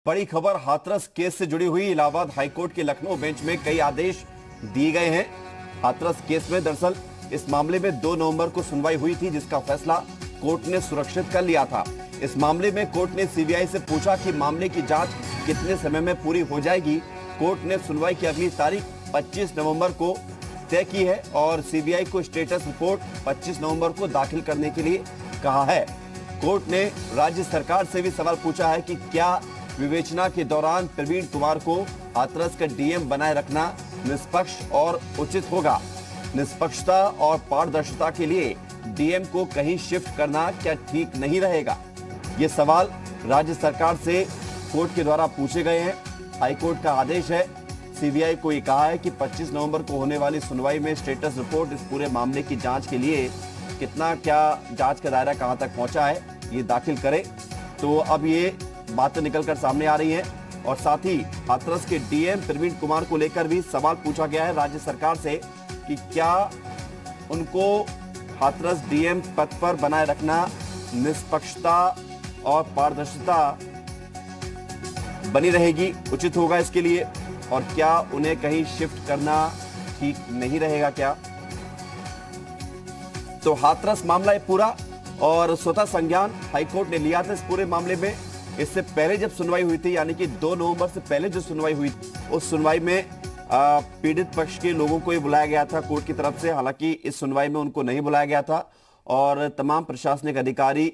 बड़ी खबर हाथरस केस से जुड़ी हुई। इलाहाबाद हाईकोर्ट के लखनऊ बेंच में कई आदेश दिए गए हैं। हाथरस केस में दरअसल इस मामले में 2 नवंबर को सुनवाई हुई थी, जिसका फैसला कोर्ट ने सुरक्षित कर लिया था। इस मामले में कोर्ट ने सीबीआई से पूछा कि मामले की जांच कितने समय में पूरी हो जाएगी। कोर्ट ने सुनवाई की अगली तारीख 25 नवंबर को तय की है और सीबीआई को स्टेटस रिपोर्ट 25 नवंबर को दाखिल करने के लिए कहा है। कोर्ट ने राज्य सरकार से भी सवाल पूछा है कि क्या विवेचना के दौरान प्रवीण कुमार को हाथरस का डीएम बनाए रखना निष्पक्ष और उचित होगा। निष्पक्षता और पारदर्शिता के लिए डीएम को कहीं शिफ्ट करना क्या ठीक नहीं रहेगा। ये सवाल राज्य सरकार से कोर्ट के द्वारा पूछे गए हैं। हाईकोर्ट का आदेश है। सीबीआई को ये कहा है कि 25 नवंबर को होने वाली सुनवाई में स्टेटस रिपोर्ट इस पूरे मामले की जांच के लिए कितना क्या जांच का दायरा कहां तक पहुंचा है ये दाखिल करे। तो अब ये बातें निकलकर सामने आ रही हैं और साथ ही हाथरस के डीएम प्रवीण कुमार को लेकर भी सवाल पूछा गया है राज्य सरकार से कि क्या उनको हाथरस डीएम पद पर बनाए रखना निष्पक्षता और पारदर्शिता बनी रहेगी, उचित होगा इसके लिए, और क्या उन्हें कहीं शिफ्ट करना ठीक नहीं रहेगा क्या। तो हाथरस मामला है पूरा और स्वतः संज्ञान हाईकोर्ट ने लिया था इस पूरे मामले में। इससे पहले जब सुनवाई हुई थी, यानी कि 2 नवंबर से पहले जो सुनवाई हुई थी, उस सुनवाई में पीड़ित पक्ष के लोगों को ही बुलाया गया था कोर्ट की तरफ से। हालांकि इस सुनवाई में उनको नहीं बुलाया गया था और तमाम प्रशासनिक अधिकारी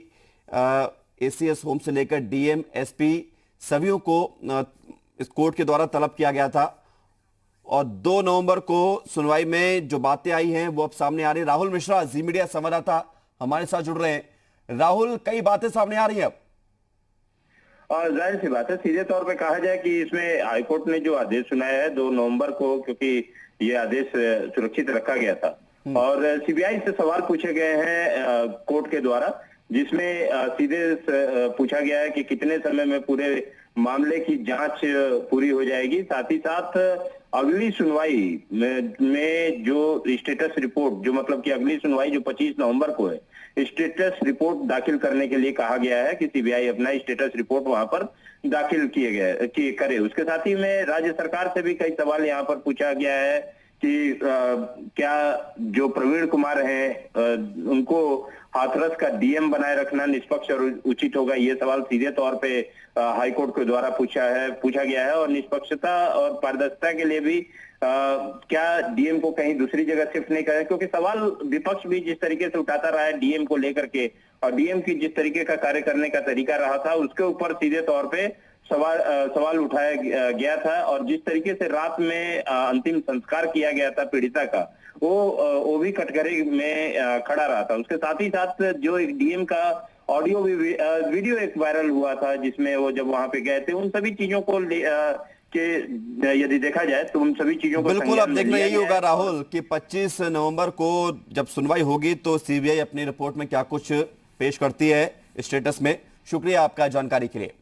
एसीएस होम से लेकर डीएम एसपी सभी को इस कोर्ट के द्वारा तलब किया गया था। और 2 नवंबर को सुनवाई में जो बातें आई हैं वो अब सामने आ रही है। राहुल मिश्रा जी मीडिया संवाददाता हमारे साथ जुड़ रहे हैं। राहुल, कई बातें सामने आ रही हैं अब। और जाहिर सी बात है, सीधे तौर पे कहा जाए कि इसमें हाईकोर्ट ने जो आदेश सुनाया है 2 नवंबर को, क्योंकि ये आदेश सुरक्षित रखा गया था और सीबीआई से सवाल पूछे गए हैं कोर्ट के द्वारा, जिसमें सीधे पूछा गया है कि कितने समय में पूरे मामले की जांच पूरी हो जाएगी। साथ ही साथ अगली सुनवाई में जो स्टेटस रिपोर्ट, जो मतलब कि अगली सुनवाई जो 25 नवंबर को है, स्टेटस रिपोर्ट दाखिल करने के लिए कहा गया है कि सीबीआई अपना स्टेटस रिपोर्ट वहां पर दाखिल करे। उसके साथ ही में राज्य सरकार से भी कई सवाल यहाँ पर पूछा गया है कि क्या जो प्रवीण कुमार हैं उनको हाथरस का डीएम बनाए रखना निष्पक्ष और उचित होगा। ये सवाल सीधे तौर पे हाईकोर्ट के द्वारा पूछा गया है। और निष्पक्षता और पारदर्शिता के लिए भी क्या डीएम को कहीं दूसरी जगह शिफ्ट नहीं करें, क्योंकि सवाल विपक्ष भी जिस तरीके से उठाता रहा है डीएम को लेकर के, और डीएम की जिस तरीके का कार्य करने का तरीका रहा था, उसके ऊपर सीधे तौर पे सवाल उठाया गया था। और जिस तरीके से रात में अंतिम संस्कार किया गया था पीड़िता का, वो भी कटघरे में खड़ा रहा था। उसके साथ ही साथ जो एक डीएम का ऑडियो भी वीडियो एक वायरल हुआ था, जिसमें वो जब वहां पे गए थे, उन सभी चीजों को यदि देखा जाए तो उन सभी चीजों को बिल्कुल अब देखना यही होगा राहुल कि 25 नवंबर को जब सुनवाई होगी तो सीबीआई अपनी रिपोर्ट में क्या कुछ पेश करती है स्टेटस में। शुक्रिया आपका जानकारी के लिए।